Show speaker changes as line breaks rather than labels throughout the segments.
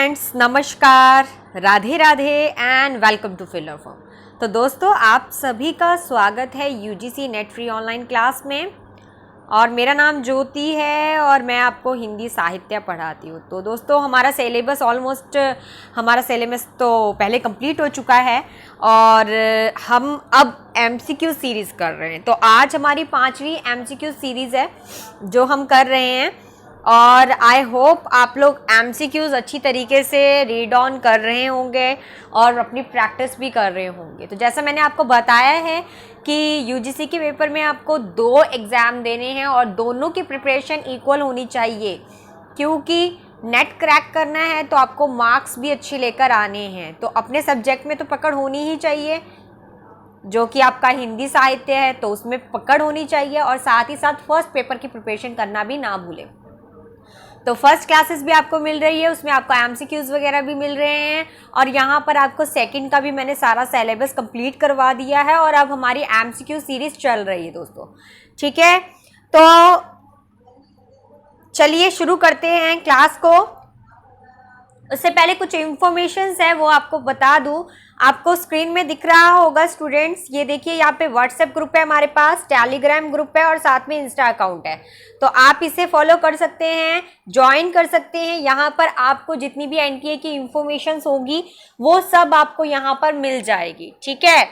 Students, नमस्कार, Radhe Radhe and welcome to filler form. तो दोस्तों, आप सभी का स्वागत है UGC NET free online class में। और मेरा नाम ज्योति है और मैं आपको हिंदी साहित्य पढ़ाती हूँ। तो दोस्तों, हमारा सिलेबस तो पहले कंप्लीट हो चुका है और हम अब एमसीक्यू सीरीज़ कर रहे हैं। तो आज हमारी 5वीं एमसीक्यू सीरीज़ है जो हम कर रहे हैं और आई होप आप लोग एमसीक्यूज़ अच्छी तरीके से रीड ऑन कर रहे होंगे और अपनी प्रैक्टिस भी कर रहे होंगे। तो जैसा मैंने आपको बताया है कि यूजीसी के पेपर में आपको 2 एग्ज़ाम देने हैं और दोनों की प्रिपरेशन इक्वल होनी चाहिए, क्योंकि नेट क्रैक करना है तो आपको मार्क्स भी अच्छे लेकर आने हैं। तो अपने सब्जेक्ट में तो पकड़ होनी ही चाहिए, जो कि आपका हिंदी साहित्य है, तो उसमें पकड़ होनी चाहिए और साथ ही साथ फर्स्ट पेपर की प्रिपरेशन करना भी ना भूलें। तो फर्स्ट क्लासेस भी आपको मिल रही है, उसमें आपको एमसीक्यूज़ वगैरह भी मिल रहे हैं और यहाँ पर आपको सेकंड का भी मैंने सारा सिलेबस कंप्लीट करवा दिया है और अब हमारी एमसीक्यू सीरीज चल रही है दोस्तों। ठीक है, तो चलिए शुरू करते हैं क्लास को। उससे पहले कुछ इंफॉर्मेशंस है वो आपको बता दूं। आपको स्क्रीन में दिख रहा होगा स्टूडेंट्स, ये देखिए, यहाँ पे व्हाट्सएप ग्रुप है हमारे पास, टेलीग्राम ग्रुप है और साथ में इंस्टा अकाउंट है। तो आप इसे फॉलो कर सकते हैं, ज्वाइन कर सकते हैं। यहाँ पर आपको जितनी भी एनटीए की इंफॉर्मेशन होगी वो सब आपको यहाँ पर मिल जाएगी। ठीक है,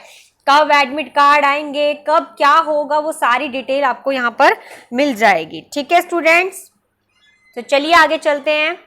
कब एडमिट कार्ड आएंगे, कब क्या होगा, वो सारी डिटेल आपको यहाँ पर मिल जाएगी। ठीक है स्टूडेंट्स, तो चलिए आगे चलते हैं।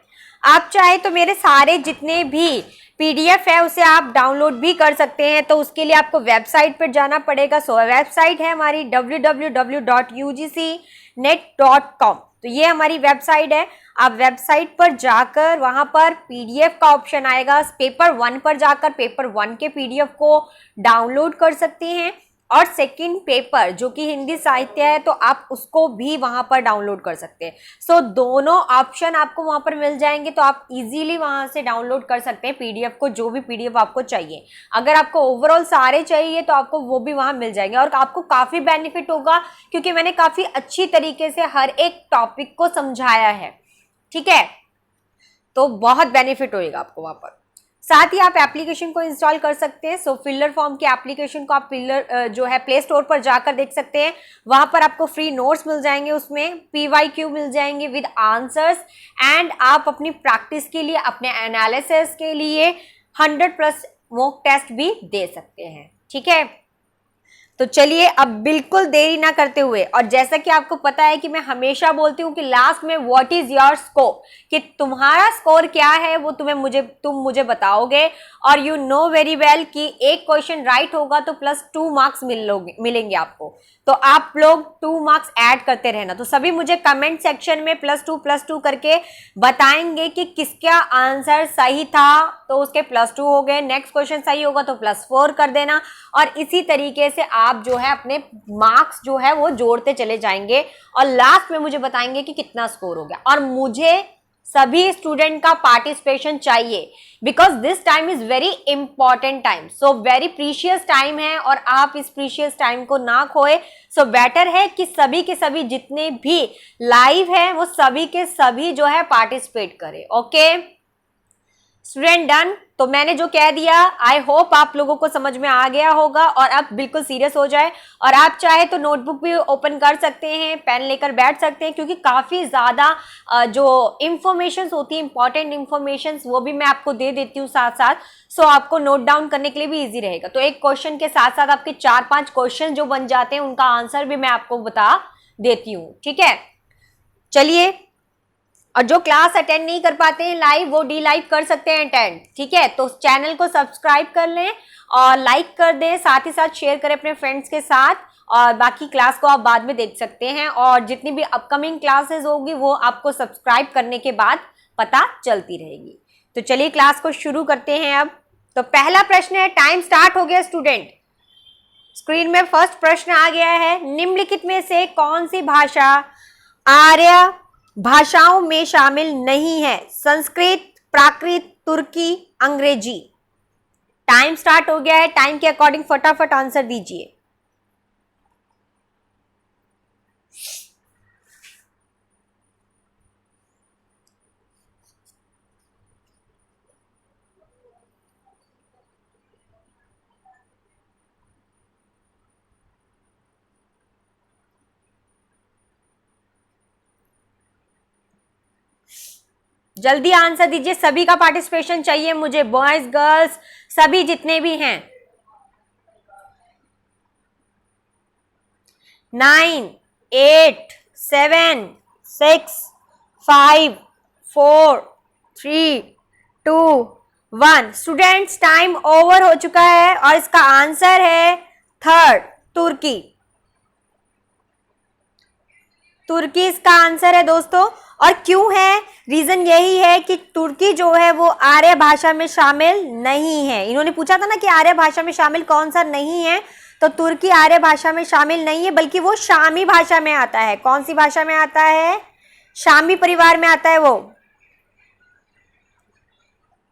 आप चाहे तो मेरे सारे जितने भी पीडीएफ है उसे आप डाउनलोड भी कर सकते हैं। तो उसके लिए आपको वेबसाइट पर जाना पड़ेगा। सो वेबसाइट है हमारी www.ugcnet.com। तो ये हमारी वेबसाइट है। आप वेबसाइट पर जाकर वहां पर पीडीएफ का ऑप्शन आएगा, पेपर 1 पर जाकर पेपर 1 के पीडीएफ को डाउनलोड कर सकते हैं और सेकंड पेपर जो कि हिंदी साहित्य है तो आप उसको भी वहां पर डाउनलोड कर सकते हैं। सो दोनों ऑप्शन आपको वहां पर मिल जाएंगे, तो आप इजीली वहां से डाउनलोड कर सकते हैं पीडीएफ को, जो भी पीडीएफ आपको चाहिए। अगर आपको ओवरऑल सारे चाहिए तो आपको वो भी वहां मिल जाएंगे और आपको काफी बेनिफिट होगा, क्योंकि मैंने काफी अच्छी तरीके से हर एक टॉपिक को समझाया है। ठीक है, तो बहुत बेनिफिट होएगा आपको वहां पर। साथ ही आप एप्लीकेशन को इंस्टॉल कर सकते हैं। सो फिलर फॉर्म की एप्लीकेशन को आप फिलर जो है प्ले स्टोर पर जाकर देख सकते हैं। वहां पर आपको फ्री नोट्स मिल जाएंगे, उसमें पीवाईक्यू मिल जाएंगे विद आंसर्स, एंड आप अपनी प्रैक्टिस के लिए, अपने एनालिसिस के लिए 100+ मॉक टेस्ट भी दे सकते हैं। ठीक है, तो चलिए अब बिल्कुल देरी ना करते हुए, और जैसा कि आपको पता है कि मैं हमेशा बोलती हूँ कि लास्ट में व्हाट इज योर स्कोर, कि तुम्हारा स्कोर क्या है वो तुम मुझे बताओगे। और यू नो वेरी वेल कि एक क्वेश्चन राइट होगा तो +2 मार्क्स मिलेंगे आपको। तो आप लोग 2 मार्क्स ऐड करते रहना। तो सभी मुझे कमेंट सेक्शन में +2 करके बताएंगे कि किसका आंसर सही था, तो उसके +2 हो गए। नेक्स्ट क्वेश्चन सही होगा तो +4 कर देना और इसी तरीके से आप जो है अपने मार्क्स जो है वो जोड़ते चले जाएंगे और लास्ट में मुझे बताएंगे कि कितना स्कोर हो गया। और मुझे सभी स्टूडेंट का पार्टिसिपेशन चाहिए, because this time is very important time, so very precious time है और आप इस प्रीशियस टाइम को ना खोए। सो बेटर है कि सभी के सभी जितने भी लाइव है वो सभी के सभी जो है पार्टिसिपेट करें। Okay student, done. तो मैंने जो कह दिया आई होप आप लोगों को समझ में आ गया होगा और अब बिल्कुल सीरियस हो जाए। और आप चाहे तो नोटबुक भी ओपन कर सकते हैं, पेन लेकर बैठ सकते हैं, क्योंकि काफी ज्यादा जो इंफॉर्मेशन होती है, इंपॉर्टेंट इंफॉर्मेशन, वो भी मैं आपको दे देती हूँ साथ साथ। सो आपको नोट डाउन करने के लिए भी इजी रहेगा। तो एक क्वेश्चन के साथ साथ आपके 4-5 क्वेश्चन जो बन जाते हैं उनका आंसर भी मैं आपको बता देती हूँ। ठीक है, चलिए। और जो क्लास अटेंड नहीं कर पाते हैं लाइव, वो डी लाइव कर सकते हैं अटेंड। ठीक है, तो चैनल को सब्सक्राइब कर लें और लाइक कर दें, साथ ही साथ शेयर करें अपने फ्रेंड्स के साथ। और बाकी क्लास को आप बाद में देख सकते हैं और जितनी भी अपकमिंग क्लासेस होगी वो आपको सब्सक्राइब करने के बाद पता चलती रहेगी। तो चलिए क्लास को शुरू करते हैं अब। तो पहला प्रश्न है, टाइम स्टार्ट हो गया स्टूडेंट। स्क्रीन में फर्स्ट प्रश्न आ गया है, निम्नलिखित में से कौन सी भाषा आर्य भाषाओं में शामिल नहीं है? संस्कृत, प्राकृत, तुर्की, अंग्रेजी। टाइम स्टार्ट हो गया है, टाइम के अकॉर्डिंग फटाफट आंसर दीजिए। जल्दी आंसर दीजिए, सभी का पार्टिसिपेशन चाहिए मुझे, बॉयज गर्ल्स सभी जितने भी हैं। 9 8 7 6 5 4 3 2 1। स्टूडेंट्स टाइम ओवर हो चुका है और इसका आंसर है थर्ड, तुर्की। तुर्की इसका आंसर है दोस्तों। और क्यों है, रीजन यही है कि तुर्की जो है वो आर्य भाषा में शामिल नहीं है। इन्होंने पूछा था ना कि आर्य भाषा में शामिल कौन सा नहीं है, तो तुर्की आर्य भाषा में शामिल नहीं है, बल्कि वो शामी भाषा में आता है। कौन सी भाषा में आता है? शामी परिवार में आता है वो।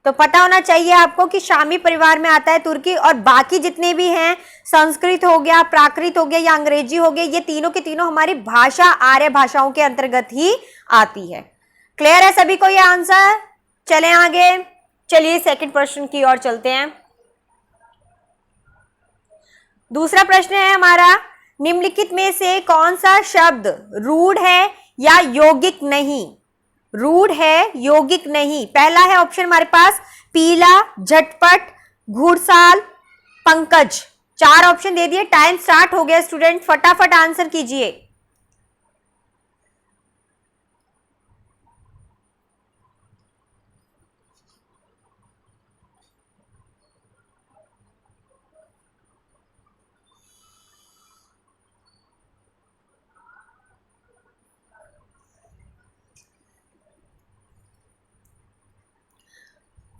तो पता होना चाहिए आपको कि शामी परिवार में आता है तुर्की। और बाकी जितने भी हैं, संस्कृत हो गया, प्राकृत हो गया या अंग्रेजी हो गया, ये तीनों के तीनों हमारी भाषा आर्य भाषाओं के अंतर्गत ही आती है। क्लियर है सभी को ये आंसर? चलें आगे, चलिए सेकंड प्रश्न की ओर चलते हैं। दूसरा प्रश्न है हमारा, निम्नलिखित में से कौन सा शब्द रूढ़ है या यौगिक नहीं? रूढ़ है, यौगिक नहीं। पहला है ऑप्शन हमारे पास पीला, झटपट, घुड़साल, पंकज। 4 ऑप्शन दे दिए। टाइम स्टार्ट हो गया स्टूडेंट, फटाफट आंसर कीजिए।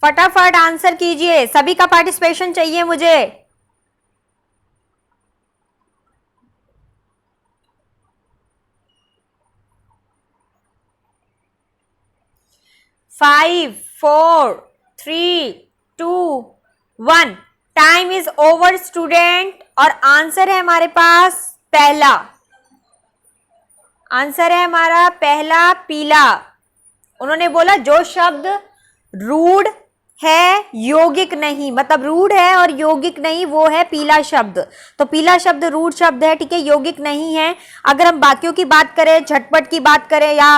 फटाफट आंसर कीजिए, सभी का पार्टिसिपेशन चाहिए मुझे। 5 4 3 2 1। Time is over student. और आंसर है हमारे पास पहला। आंसर है हमारा पहला, पीला। उन्होंने बोला जो शब्द रूढ़ है यौगिक नहीं, मतलब रूढ़ है और यौगिक नहीं, वो है पीला शब्द। तो पीला शब्द रूढ़ शब्द है, ठीक है, यौगिक नहीं है। अगर हम बाकियों की बात करें, झटपट की बात करें या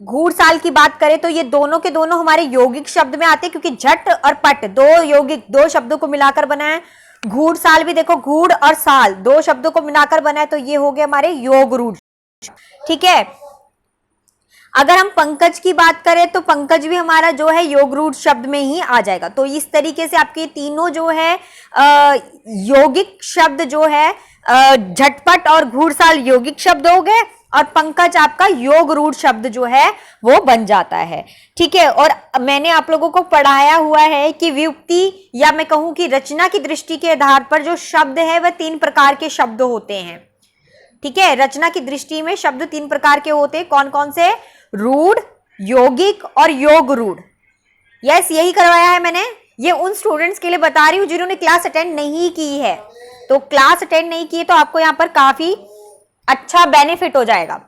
घुड़साल की बात करें, तो ये दोनों के दोनों हमारे यौगिक शब्द में आते हैं, क्योंकि झट और पट दो यौगिक, दो शब्दों को मिलाकर बना है। घुड़साल भी देखो, घुड़ और साल दो शब्दों को मिलाकर बना है, तो ये हो गए हमारे योग रूढ़, ठीक है। अगर हम पंकज की बात करें तो पंकज भी हमारा जो है योग रूढ़ शब्द में ही आ जाएगा। तो इस तरीके से आपके तीनों जो है यौगिक शब्द जो है झटपट और घुड़साल यौगिक शब्द हो गए, और पंकज आपका योग रूढ़ शब्द जो है वो बन जाता है, ठीक है। और मैंने आप लोगों को पढ़ाया हुआ है कि व्युक्ति या मैं कहूं कि रचना की दृष्टि के आधार पर जो शब्द है वह 3 प्रकार के शब्द होते हैं, ठीक है। रचना की दृष्टि में शब्द 3 प्रकार के होते हैं। कौन कौन से? रूढ़, यौगिक और योग रूढ़। यस, यही करवाया है मैंने। ये उन स्टूडेंट्स के लिए बता रही हूं जिन्होंने क्लास अटेंड नहीं की है। तो क्लास अटेंड नहीं की है तो आपको यहां पर काफी अच्छा बेनिफिट हो जाएगा।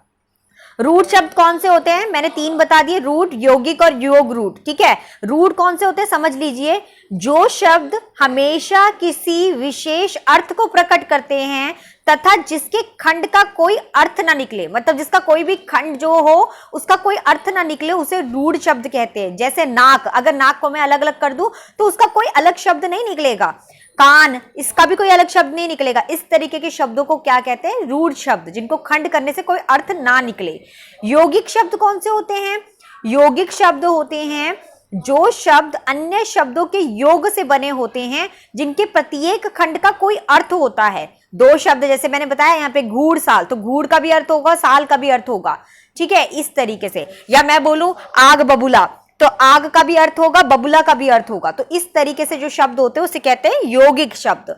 रूढ़ शब्द कौन से होते हैं? मैंने 3 बता दिए, रूढ़, यौगिक और योग रूढ़, ठीक है। रूढ़ कौन से होते हैं समझ लीजिए, जो शब्द हमेशा किसी विशेष अर्थ को प्रकट करते हैं तथा जिसके खंड का कोई अर्थ ना निकले, मतलब जिसका कोई भी खंड जो हो उसका कोई अर्थ ना निकले, उसे रूढ़ शब्द कहते हैं। जैसे नाक, अगर नाक को मैं अलग अलग कर दूं तो उसका कोई अलग शब्द नहीं निकलेगा। कान, इसका भी कोई अलग शब्द नहीं निकलेगा। इस तरीके के शब्दों को क्या कहते हैं? रूढ़ शब्द, जिनको खंड करने से कोई अर्थ ना निकले। यौगिक शब्द कौन से होते हैं? यौगिक शब्द होते हैं जो शब्द अन्य शब्दों के योग से बने होते हैं, जिनके प्रत्येक खंड का कोई अर्थ होता है। 2 शब्द जैसे मैंने बताया यहाँ पे घूड़ साल, तो घूड़ का भी अर्थ होगा, साल का भी अर्थ होगा, ठीक है, इस तरीके से। या मैं बोलूं आग बबूला, तो आग का भी अर्थ होगा, बबूला का भी अर्थ होगा। तो इस तरीके से जो शब्द होते हैं उसे कहते हैं यौगिक शब्द।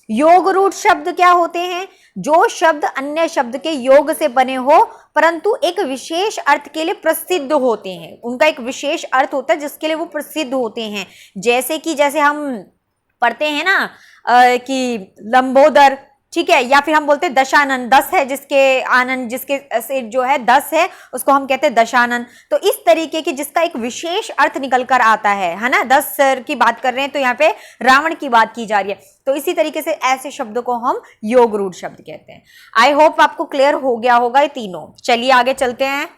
योग रूढ़ शब्द क्या होते हैं? जो शब्द अन्य शब्द के योग से बने हो परंतु एक विशेष अर्थ के लिए प्रसिद्ध होते हैं। उनका एक विशेष अर्थ होता है जिसके लिए वो प्रसिद्ध होते हैं। जैसे हम पढ़ते हैं ना कि लंबोदर, ठीक है, या फिर हम बोलते हैं दशानन, 10 है जिसके आनंद, जिसके से जो है 10 है उसको हम कहते हैं दशानन। तो इस तरीके की जिसका एक विशेष अर्थ निकल कर आता है ना। 10 की बात कर रहे हैं तो यहाँ पे रावण की बात की जा रही है। तो इसी तरीके से ऐसे शब्दों को हम योग रूढ़ शब्द कहते हैं। आई होप आपको क्लियर हो गया होगा ये तीनों। चलिए आगे चलते हैं।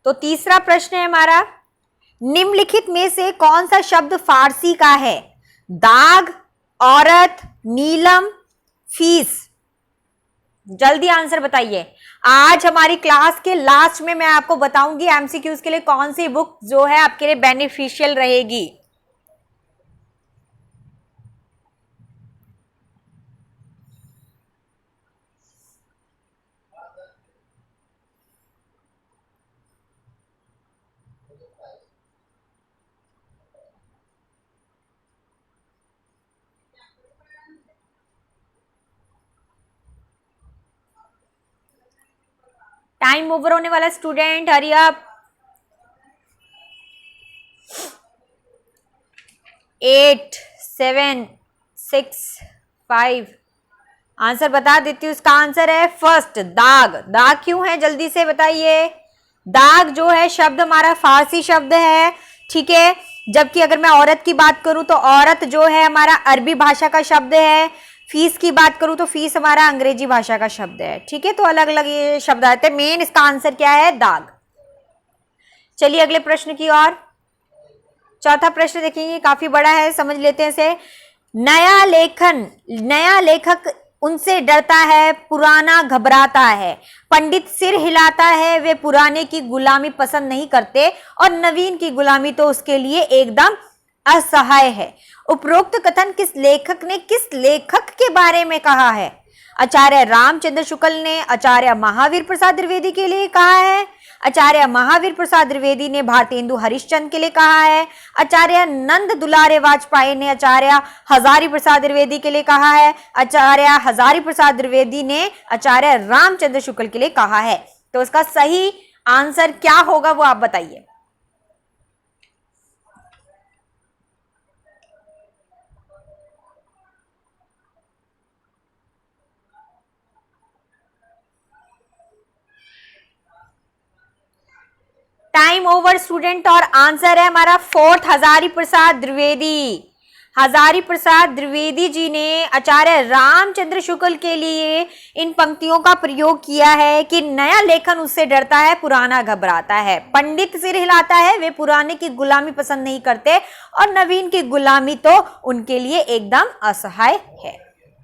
तो तीसरा प्रश्न है हमारा, निम्नलिखित में से कौन सा शब्द फारसी का है? दाग, औरत, नीलम, फीस। जल्दी आंसर बताइए। आज हमारी क्लास के लास्ट में मैं आपको बताऊंगी एमसीक्यूज के लिए कौन सी बुक जो है आपके लिए बेनिफिशियल रहेगी। टाइम ओवर होने वाला स्टूडेंट, हरी अप। 8 7 6 5। आंसर बता देती हूँ, इसका आंसर है फर्स्ट, दाग। दाग क्यों है जल्दी से बताइए। दाग जो है शब्द हमारा फारसी शब्द है, ठीक है। जबकि अगर मैं औरत की बात करूं तो औरत जो है हमारा अरबी भाषा का शब्द है। फीस की बात करूं तो फीस हमारा अंग्रेजी भाषा का शब्द है, ठीक है। तो अलग अलग ये शब्द आते हैं। मेन इसका आंसर क्या है? दाग। चलिए अगले प्रश्न की ओर। चौथा प्रश्न देखेंगे, काफी बड़ा है, समझ लेते हैं इसे। नया लेखक उनसे डरता है, पुराना घबराता है। पंडित सिर हिलाता है, वे पुराने की गुलामी पसंद नहीं करते और नवीन की गुलामी तो उसके लिए एकदम असहाय है। उपरोक्त कथन किस लेखक के बारे में कहा है? आचार्य रामचंद्र शुक्ल ने आचार्य महावीर प्रसाद द्विवेदी के लिए कहा है। आचार्य महावीर प्रसाद द्विवेदी ने भारतेंदु हरिश्चंद्र के लिए कहा है। आचार्य नंद दुलारे वाजपेयी ने आचार्य हजारी प्रसाद द्विवेदी के लिए कहा है। आचार्य हजारी प्रसाद द्विवेदी ने आचार्य रामचंद्र शुक्ल के लिए कहा है। तो इसका सही आंसर क्या होगा वो आप बताइए। टाइम ओवर स्टूडेंट, और आंसर है हमारा फोर्थ, हजारी प्रसाद द्विवेदी। हजारी प्रसाद द्विवेदी जी ने आचार्य रामचंद्र शुक्ल के लिए इन पंक्तियों का प्रयोग किया है कि नया लेखन उससे डरता है, पुराना घबराता है। पंडित सिर हिलाता है, वे पुराने की गुलामी पसंद नहीं करते और नवीन की गुलामी तो उनके लिए एकदम असहाय है,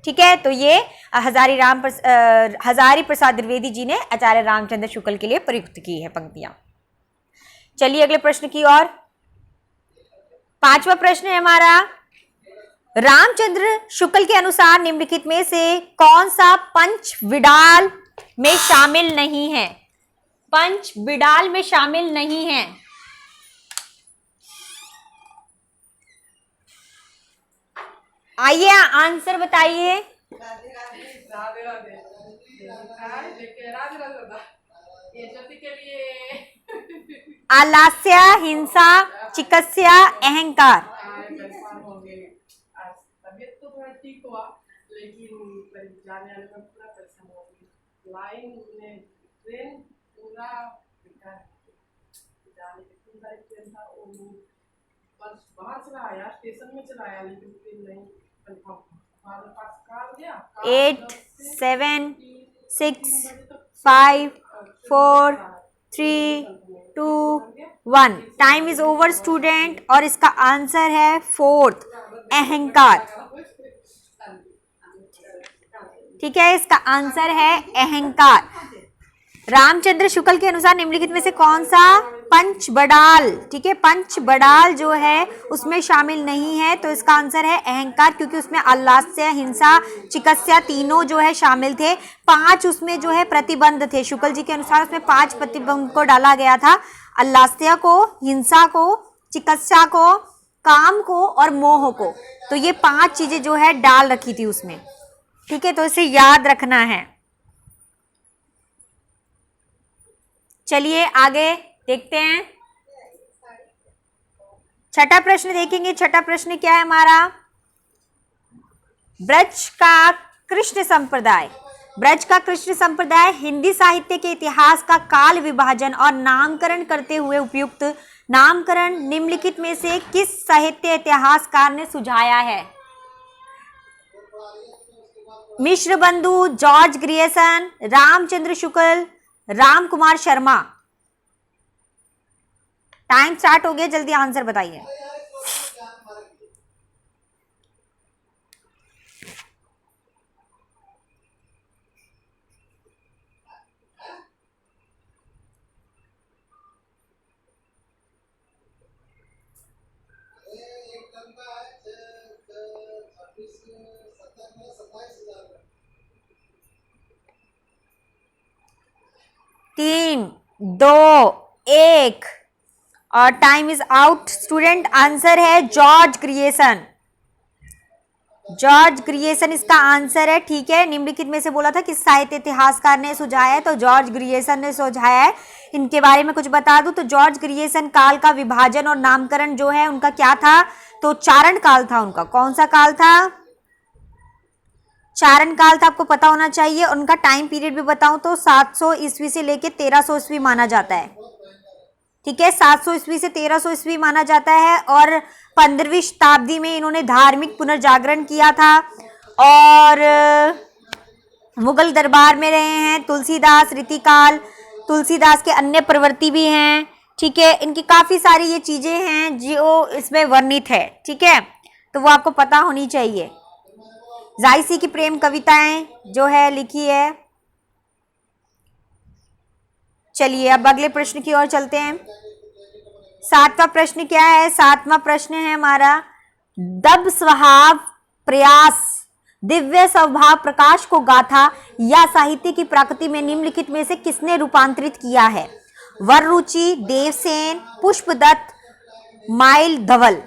ठीक है। तो ये हजारी प्रसाद द्विवेदी जी ने आचार्य रामचंद्र शुक्ल के लिए प्रयुक्त की है पंक्तियां। चलिए अगले प्रश्न की ओर। पांचवा प्रश्न है हमारा, रामचंद्र शुक्ल के अनुसार निम्नलिखित में से कौन सा पंच विडाल में शामिल नहीं है? पंच विडाल में शामिल नहीं है। आइए आंसर बताइए। आलस्य, हिंसा, चिकित्सा, अहंकार।
तबियत तो थोड़ा ठीक हुआ लेकिन जाने आने में पूरा परेशान हो गई। लाइन में ट्रेन पूरा बेकार जाने के तीन तारीख ट्रेन था, वो बस बाहर चला आया, स्टेशन में चला आया लेकिन ट्रेन नहीं कंफर्म। हमारे पास कार गया
8 7 6 5 4 3 2 1। टाइम इज ओवर स्टूडेंट, और इसका आंसर है फोर्थ, अहंकार, ठीक है। इसका आंसर है अहंकार। रामचंद्र शुक्ल के अनुसार निम्नलिखित में से कौन सा पंच बडाल, ठीक है, पंच बडाल जो है उसमें शामिल नहीं है। तो इसका आंसर है अहंकार, क्योंकि उसमें आलस्य, हिंसा, चिकित्सा तीनों जो है शामिल थे। 5 उसमें जो है प्रतिबंध थे। शुक्ल जी के अनुसार उसमें 5 प्रतिबंध को डाला गया था, आलस्य को, हिंसा को, चिकित्सा को, काम को और मोह को। तो ये 5 चीजें जो है डाल रखी थी उसमें, ठीक है। तो इसे याद रखना है। चलिए आगे देखते हैं। छठा प्रश्न देखेंगे। छठा प्रश्न क्या है हमारा? ब्रज का कृष्ण संप्रदाय। ब्रज का कृष्ण संप्रदाय हिंदी साहित्य के इतिहास का काल विभाजन और नामकरण करते हुए उपयुक्त नामकरण निम्नलिखित में से किस साहित्य इतिहासकार ने सुझाया है? मिश्र बंधु, George Grierson, Ramchandra Shukla, Ram Kumar Sharma. Time start हो गया, जल्दी आंसर बताइए। तीन, दो, एक और time is out student. Answer है जॉर्ज क्रिएशन। जॉर्ज क्रिएशन इसका आंसर है, ठीक है। निम्नलिखित में से बोला था कि साहित्य इतिहासकार ने सुझाया है, तो जॉर्ज क्रिएशन ने सुझाया है। इनके बारे में कुछ बता दूं तो जॉर्ज क्रिएशन काल का विभाजन और नामकरण जो है उनका क्या था, तो चारण काल था उनका। कौन सा काल था? चारण काल था, आपको पता होना चाहिए। उनका टाइम पीरियड भी बताऊं तो 700 ईस्वी से लेके 1300 ईस्वी माना जाता है, ठीक है। 700 ईस्वी से 1300 ईस्वी माना जाता है और 15वीं शताब्दी में इन्होंने धार्मिक पुनर्जागरण किया था और मुगल दरबार में रहे हैं। तुलसीदास रीतिकाल, तुलसीदास के अन्य प्रवृत्ति भी हैं, ठीक है। इनकी काफी सारी ये चीजें हैं जो इसमें वर्णित है, ठीक है, तो वो आपको पता होनी चाहिए। जायसी की प्रेम कविताएं जो है लिखी है। चलिए अब अगले प्रश्न की ओर चलते हैं। 7वां प्रश्न क्या है? 7वां प्रश्न है हमारा, दब स्वभाव प्रयास दिव्य स्वभाव प्रकाश को गाथा या साहित्य की प्रकृति में निम्नलिखित में से किसने रूपांतरित किया है? वररुचि, देवसेन, पुष्पदत्त, माइल धवल।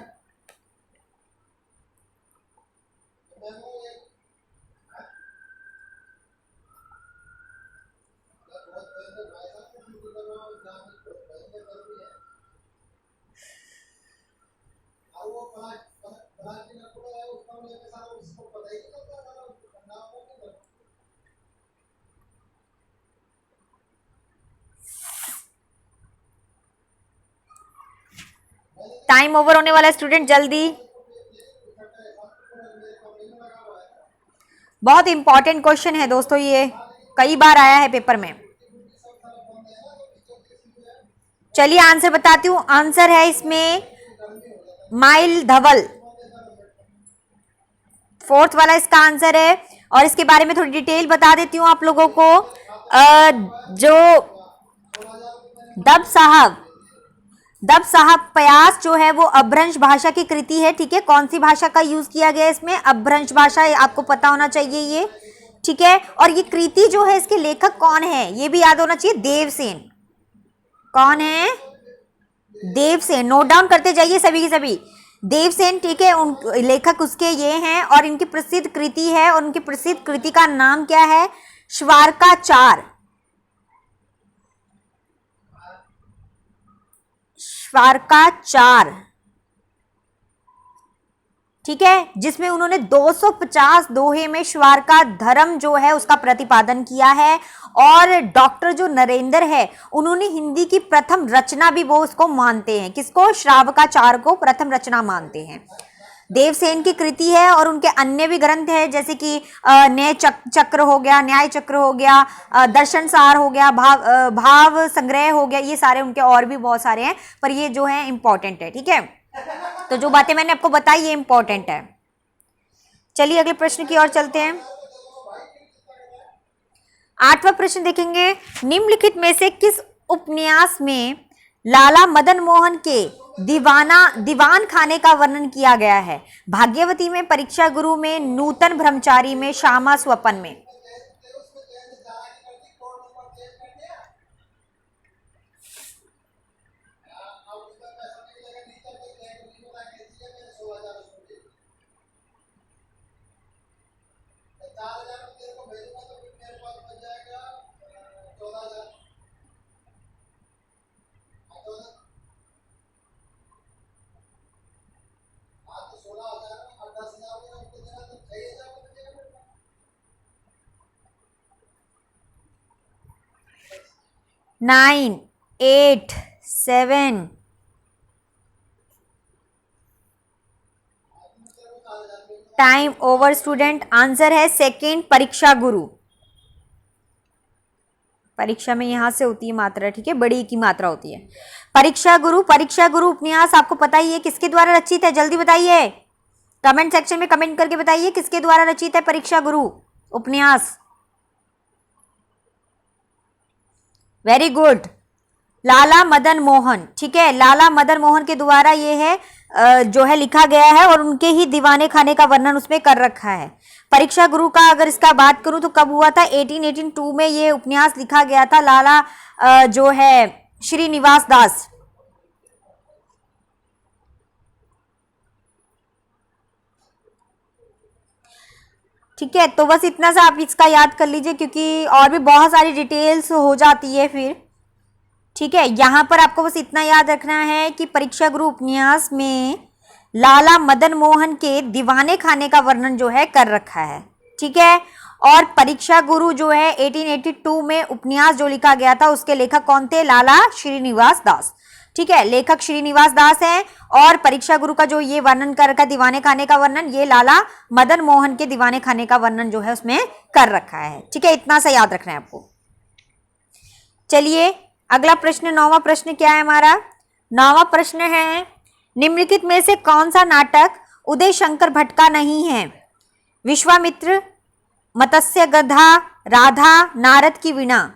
टाइम ओवर होने वाला है स्टूडेंट, जल्दी। बहुत इंपॉर्टेंट क्वेश्चन है दोस्तों, ये कई बार आया है पेपर में। चलिए आंसर बताती हूँ। आंसर है इसमें माइल धवल, 4th वाला इसका आंसर है। और इसके बारे में थोड़ी डिटेल बता देती हूँ आप लोगों को। जो दब साहब प्रयास जो है वो अभ्रंश भाषा की कृति है, ठीक है। कौन सी भाषा का यूज किया गया है इसमें? अभ्रंश भाषा, आपको पता होना चाहिए ये, ठीक है। और ये कृति जो है इसके लेखक कौन है ये भी याद होना चाहिए, देवसेन। कौन है? देवसेन। नोट डाउन करते जाइए सभी की सभी, देवसेन, ठीक है। उन लेखक उसके ये हैं और इनकी प्रसिद्ध कृति है, और उनकी प्रसिद्ध कृति का नाम क्या है? श्वारकाचार। श्वारकाचार, ठीक है, जिसमें उन्होंने 250 दोहे में श्वारका धर्म जो है उसका प्रतिपादन किया है। और डॉक्टर जो नरेंद्र है उन्होंने हिंदी की प्रथम रचना भी वो उसको मानते हैं। किसको? श्रावकाचार को प्रथम रचना मानते हैं। देवसेन की कृति है और उनके अन्य भी ग्रंथ है, जैसे कि न्याय चक्र हो गया, न्याय चक्र हो गया, दर्शन सार हो गया, भाव संग्रह हो गया, ये सारे उनके और भी बहुत सारे हैं, पर ये जो है इंपॉर्टेंट है, ठीक है। तो जो बातें मैंने आपको बताई ये इंपॉर्टेंट है। चलिए अगले प्रश्न की ओर चलते हैं। 8वां प्रश्न देखेंगे, निम्नलिखित में से किस उपन्यास में लाला मदन मोहन के दीवान खाने का वर्णन किया गया है? भाग्यवती में, परीक्षा गुरु में, नूतन ब्रह्मचारी में, श्यामा स्वपन में। Nine, 8, 7, time over student. Answer है सेकंड, परीक्षा गुरु। परीक्षा में यहाँ से होती है मात्रा, ठीक है, बड़ी की मात्रा होती है। परीक्षा गुरु उपन्यास आपको पता ही है किसके द्वारा रचित है, जल्दी बताइए, कमेंट सेक्शन में कमेंट करके बताइए किसके द्वारा रचित है परीक्षा गुरु उपन्यास। वेरी गुड, लाला मदन मोहन, ठीक है, लाला मदन मोहन के द्वारा ये है जो है लिखा गया है और उनके ही दीवाने खाने का वर्णन उसमें कर रखा है। परीक्षा गुरु का अगर इसका बात करूं तो कब हुआ था, 1882 में ये उपन्यास लिखा गया था। लाला जो है श्रीनिवास दास, ठीक है। तो बस इतना सा आप इसका याद कर लीजिए क्योंकि और भी बहुत सारी डिटेल्स हो जाती है फिर, ठीक है। यहां पर आपको बस इतना याद रखना है कि परीक्षा गुरु उपन्यास में लाला मदन मोहन के दीवाने खाने का वर्णन जो है कर रखा है, ठीक है। और परीक्षा गुरु जो है 1882 में उपन्यास जो लिखा गया था उसके लेखक कौन थे, लाला श्रीनिवास दास, ठीक है, लेखक श्रीनिवास दास है। और परीक्षा गुरु का जो ये वर्णन कर रखा है दीवाने खाने का वर्णन, ये लाला मदन मोहन के दीवाने खाने का वर्णन जो है उसमें कर रखा है, ठीक है। इतना सा याद रखना है आपको। चलिए अगला प्रश्न, 9वां प्रश्न क्या है हमारा, 9वां प्रश्न है निम्नलिखित में से कौन सा नाटक उदय शंकर भट्ट का नहीं है। विश्वामित्र, मत्स्य गधा, राधा, नारद की वीणा।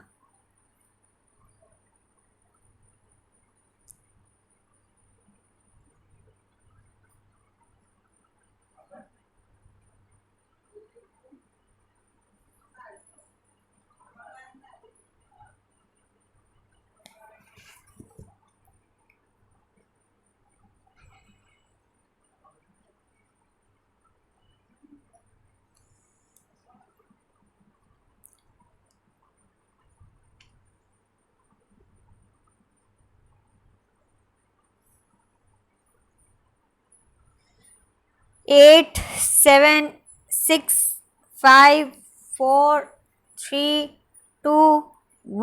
Eight, 7, 6, 5, 4, 3, 2,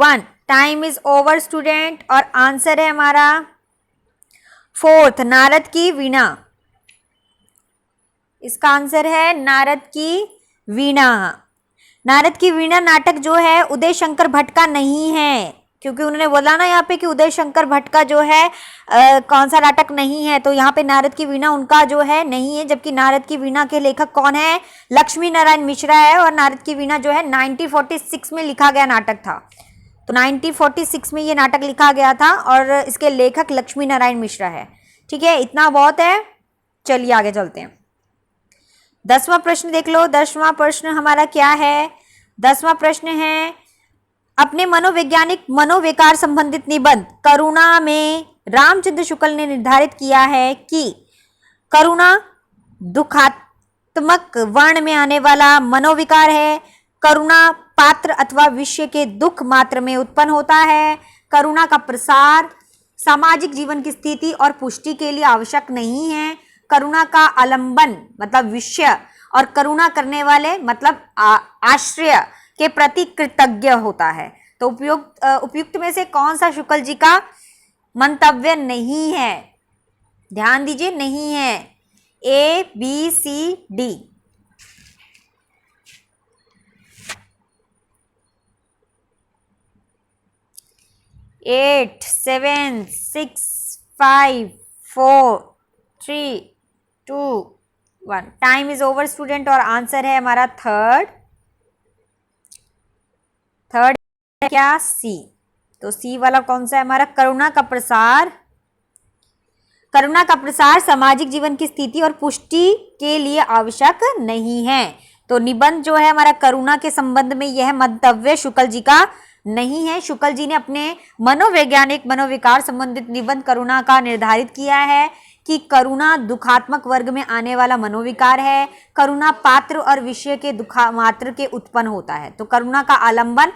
1, time is over student. और आंसर है हमारा 4th, नारद की वीणा। इसका आंसर है नारद की वीणा। नारद की वीणा नाटक जो है उदय शंकर भट्ट का नहीं है, क्योंकि उन्होंने बोला ना यहाँ पे कि उदय शंकर भट्ट का जो है कौन सा नाटक नहीं है, तो यहाँ पे नारद की वीणा उनका जो है नहीं है। जबकि नारद की वीणा के लेखक कौन है, लक्ष्मी नारायण मिश्रा है। और नारद की वीणा जो है 1946 में लिखा गया नाटक था, तो 1946 में ये नाटक लिखा गया था और इसके लेखक लक्ष्मी नारायण मिश्रा है, ठीक है। इतना बहुत है, चलिए आगे चलते हैं। 10वां प्रश्न देख लो। 10वां प्रश्न हमारा क्या है, 10वां प्रश्न है अपने मनोवैज्ञानिक मनोविकार संबंधित निबंध करुणा में रामचंद्र शुक्ल ने निर्धारित किया है कि करुणा दुखात्मक वर्ण में आने वाला मनोविकार है। करुणा पात्र अथवा विषय के दुख मात्र में उत्पन्न होता है। करुणा का प्रसार सामाजिक जीवन की स्थिति और पुष्टि के लिए आवश्यक नहीं है। करुणा का आलंबन मतलब विषय और करुणा करने वाले मतलब आश्रय के प्रति कृतज्ञ होता है। तो उपयुक्त में से कौन सा शुक्ल जी का मंतव्य नहीं है, ध्यान दीजिए, नहीं है, A, B, C, D। Eight, 7, 6, 5, 4, 3, 2, 1, time is over student. और आंसर है हमारा थर्ड क्या, सी। तो सी वाला कौन सा है हमारा, करुणा का प्रसार। करुणा का प्रसार सामाजिक जीवन की स्थिति और पुष्टि के लिए आवश्यक नहीं है। तो निबंध जो है हमारा करुणा के संबंध में यह मंतव्य शुक्ल जी का नहीं है। शुक्ल जी ने अपने मनोवैज्ञानिक मनोविकार संबंधित निबंध करुणा का निर्धारित किया है कि करुणा दुखात्मक वर्ग में आने वाला मनोविकार है। करुणा पात्र और विषय के दुखा मात्र के उत्पन्न होता है। तो करुणा का आलंबन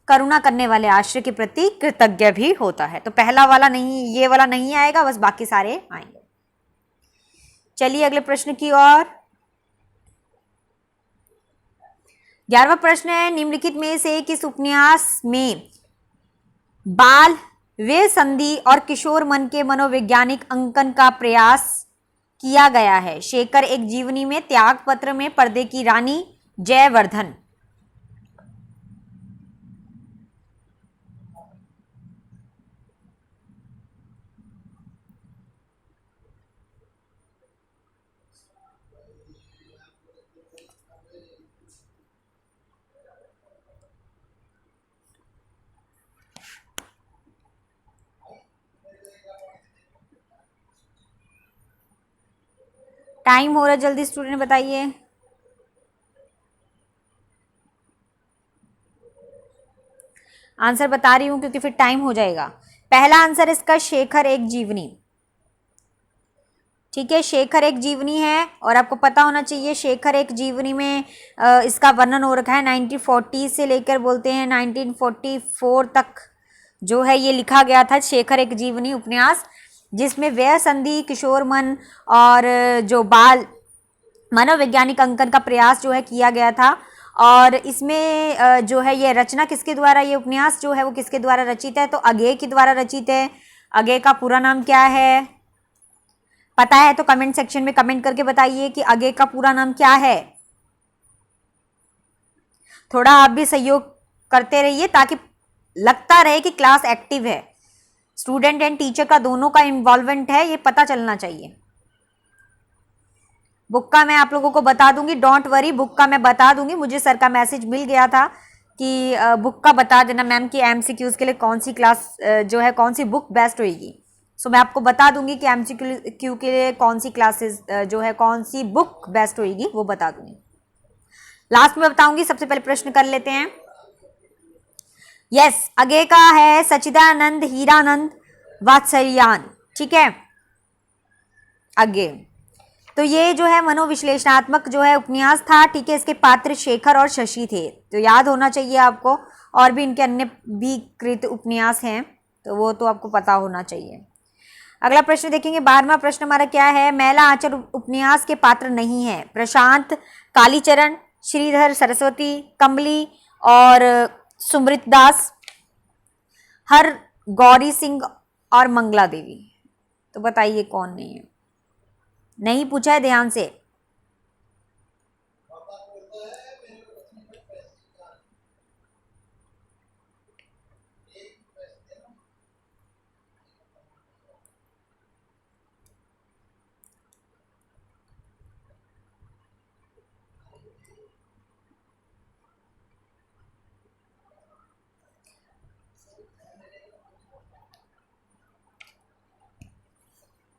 करुणा करने वाले आश्रय के प्रति कृतज्ञ भी होता है। तो पहला वाला नहीं, ये वाला नहीं आएगा, बस बाकी सारे आएंगे। चलिए अगले प्रश्न की ओर। 11वां प्रश्न है निम्नलिखित में से किस उपन्यास में बाल वे संधि और किशोर मन के मनोवैज्ञानिक अंकन का प्रयास किया गया है। शेखर एक जीवनी में, त्याग पत्र में, पर्दे की रानी, जयवर्धन। टाइम हो रहा है, जल्दी स्टूडेंट बताइए। आंसर बता रही हूं क्योंकि फिर टाइम हो जाएगा। पहला आंसर इसका शेखर एक जीवनी। ठीक है, शेखर एक जीवनी है और आपको पता होना चाहिए शेखर एक जीवनी में इसका वर्णन हो रखा है 1940 से लेकर बोलते हैं 1944 तक जो है ये लिखा गया था शेखर एक जीवनी उपन्यास, जिसमें व्यय संधि, किशोर मन और जो बाल मनोवैज्ञानिक अंकन का प्रयास जो है किया गया था। और इसमें जो है ये रचना किसके द्वारा, ये उपन्यास जो है वो किसके द्वारा रचित है, तो अगेय के द्वारा रचित है। अगेय का पूरा नाम क्या है, पता है तो कमेंट सेक्शन में कमेंट करके बताइए कि अगेय का पूरा नाम क्या है। थोड़ा आप भी सहयोग करते रहिए ताकि लगता रहे कि क्लास एक्टिव है, स्टूडेंट एंड टीचर का दोनों का इन्वॉल्वमेंट है, ये पता चलना चाहिए। बुक का मैं आप लोगों को बता दूंगी, डोंट वरी, बुक का मैं बता दूंगी। मुझे सर का मैसेज मिल गया था कि बुक का बता देना मैम की एमसीक्यूज के लिए कौन सी क्लास जो है कौन सी बुक बेस्ट होगी। सो मैं आपको बता दूंगी कि एमसीक्यू के लिए कौन सी क्लासेस जो है कौन सी बुक बेस्ट होगी वो बता दूंगी, लास्ट में बताऊंगी। सबसे पहले प्रश्न कर लेते हैं। यस, अगेय का है सच्चिदानंद हीरानंद वात्सल्यान। ठीक है, अगेय तो ये जो है मनोविश्लेषणात्मक जो है उपन्यास था। ठीक है, इसके पात्र शेखर और शशि थे, तो याद होना चाहिए आपको। और भी इनके अन्य भी कृत उपन्यास हैं तो वो तो आपको पता होना चाहिए। अगला प्रश्न देखेंगे, 12वां प्रश्न हमारा क्या है। मैला आंचल उपन्यास के पात्र नहीं है प्रशांत, कालीचरण, श्रीधर सरस्वती, कमली और सुमृत दास, हर गौरी सिंह और मंगला देवी। तो बताइए कौन नहीं है, नहीं पूछा है ध्यान से।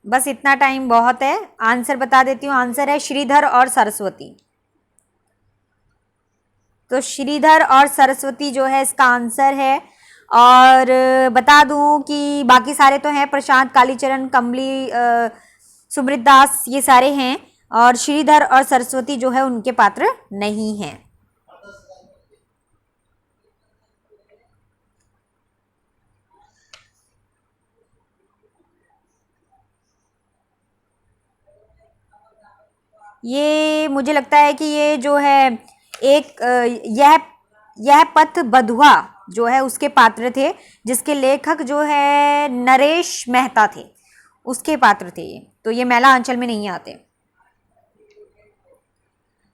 बस इतना टाइम बहुत है, आंसर बता देती हूँ। आंसर है श्रीधर और सरस्वती। तो श्रीधर और सरस्वती जो है इसका आंसर है। और बता दूं कि बाकी सारे तो हैं, प्रशांत, कालीचरण, कमली, सुमृत दास, ये सारे हैं। और श्रीधर और सरस्वती जो है उनके पात्र नहीं हैं। ये मुझे लगता है कि ये जो है एक यह पथ बधुआ जो है उसके पात्र थे, जिसके लेखक जो है नरेश मेहता थे, उसके पात्र थे ये। तो ये मैला आंचल में नहीं आते।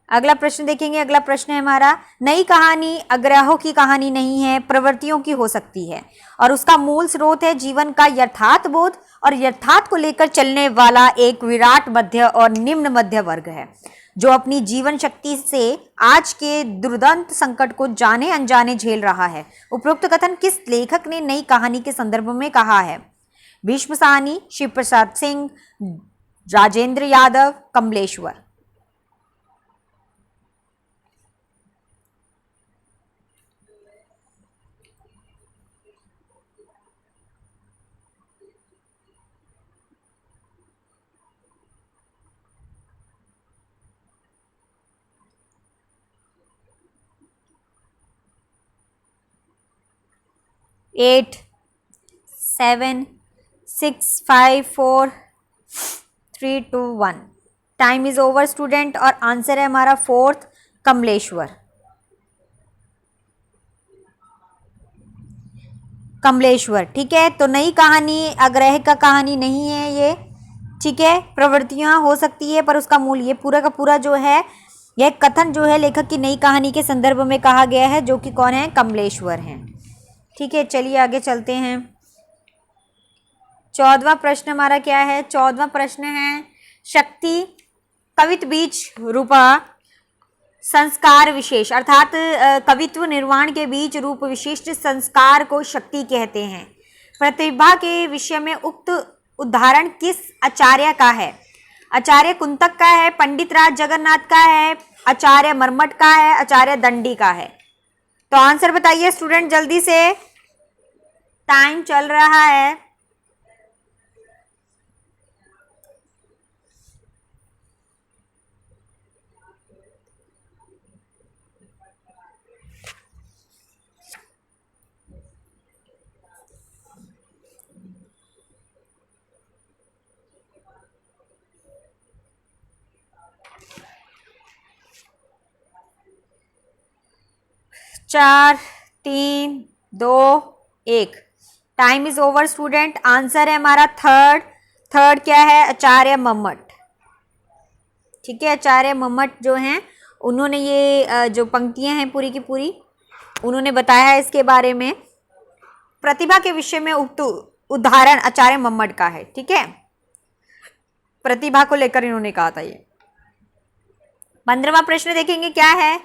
अगला प्रश्न देखेंगे। अगला प्रश्न है हमारा, नई कहानी अग्रहों की कहानी नहीं है, प्रवृत्तियों की हो सकती है और उसका मूल स्रोत है जीवन का यथार्थ बोध और यथार्थ को लेकर चलने वाला एक विराट मध्य और निम्न मध्य वर्ग है जो अपनी जीवन शक्ति से आज के दुर्दांत संकट को जाने अनजाने झेल रहा है। उपरोक्त कथन किस लेखक ने नई कहानी के संदर्भ में कहा है? Bhisham Sahni, Shiv Prasad Singh, Rajendra Yadav, Kamleshwar. Eight, 7, 6, 5, 4, 3, 2, 1। Time is over student. और आंसर है हमारा फोर्थ, कमलेश्वर। कमलेश्वर। ठीक है, तो नई कहानी अग्रह का कहानी नहीं है ये। ठीक है, प्रवृत्तियां हो सकती है पर उसका मूल, ये पूरा का पूरा जो है यह कथन जो है लेखक की नई कहानी के संदर्भ में कहा गया है, जो कि कौन है? कमलेश्वर हैं। ठीक है, चलिए आगे चलते हैं। 14वां प्रश्न हमारा क्या है? 14वां प्रश्न है, शक्ति कवित्व बीज रूपा संस्कार विशेष, अर्थात कवित्व निर्माण के बीच रूप विशिष्ट संस्कार को शक्ति कहते हैं। प्रतिभा के विषय में उक्त उदाहरण किस आचार्य का है? आचार्य कुंतक का है, पंडित राज जगन्नाथ का है, आचार्य मरमट का है, आचार्य दंडी का है। तो आंसर बताइए स्टूडेंट जल्दी से, टाइम चल रहा है। चार, तीन, दो, एक, time is over student. Answer है हमारा थर्ड। थर्ड क्या है? आचार्य मम्मट। ठीक है, आचार्य मम्मट जो हैं उन्होंने ये जो पंक्तियां हैं पूरी की पूरी उन्होंने बताया है इसके बारे में। प्रतिभा के विषय में उदाहरण आचार्य मम्मट का है। ठीक है, प्रतिभा को लेकर इन्होंने कहा था ये। 15वां प्रश्न देखेंगे क्या है।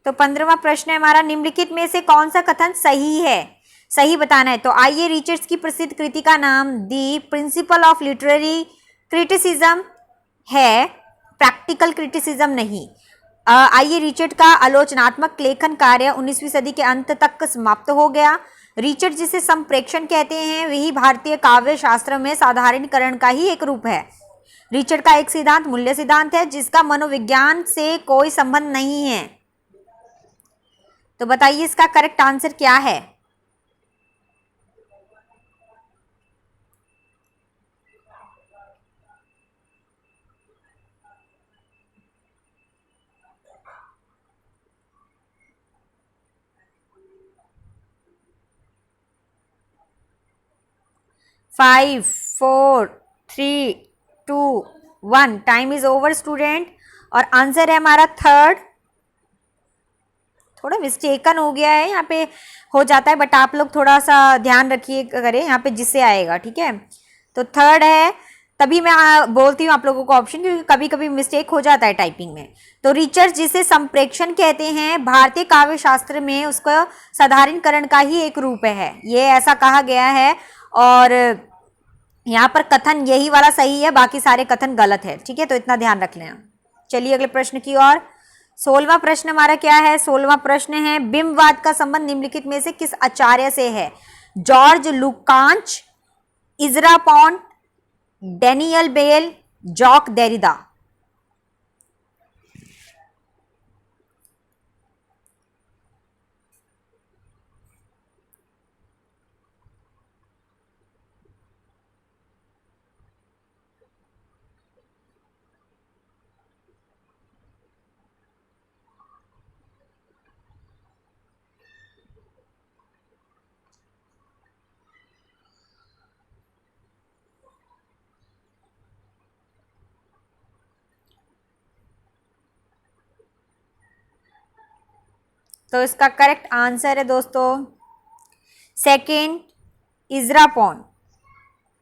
तो 15वां प्रश्न है हमारा, निम्नलिखित में से कौन सा कथन सही है, सही बताना है। तो आइए, रिचर्ड्स की प्रसिद्ध कृति का नाम दी प्रिंसिपल ऑफ लिटरेरी क्रिटिसिज्म है, प्रैक्टिकल क्रिटिसिज्म नहीं। आइए, रिचर्ड का आलोचनात्मक लेखन कार्य 19वीं सदी के अंत तक समाप्त हो गया। रिचर्ड जिसे संप्रेक्षण कहते हैं वही भारतीय काव्य शास्त्र में साधारणीकरण का ही एक रूप है। रिचर्ड का एक सिद्धांत मूल्य सिद्धांत है जिसका मनोविज्ञान से कोई संबंध नहीं है। तो बताइए इसका करेक्ट आंसर क्या है। Five, four, three, two, one, time is over student. और आंसर है हमारा थर्ड। थोड़ा मिस्टेकन हो गया है यहाँ पे, हो जाता है, बट आप लोग थोड़ा सा ध्यान रखिए करें यहाँ पे जिससे आएगा। ठीक है, तो थर्ड है, तभी मैं बोलती हूँ आप लोगों को ऑप्शन, क्योंकि कभी कभी मिस्टेक हो जाता है टाइपिंग में। तो रिचर्ड जिसे संप्रेक्षण कहते हैं भारतीय काव्य शास्त्र में उसका साधारणीकरण का ही एक रूप है, ये ऐसा कहा गया है। और यहाँ पर कथन यही वाला सही है, बाकी सारे कथन गलत है। ठीक है, तो इतना ध्यान रख लेना। चलिए अगले प्रश्न की ओर। 16वां प्रश्न हमारा क्या है। 16वां प्रश्न है, बिंबवाद का संबंध निम्नलिखित में से किस आचार्य से है। George Lukacs, Ezra Pound, Daniel Bell, Jacques Derrida. तो इसका करेक्ट आंसर है दोस्तों सेकेंड, इजरा पॉन्ट।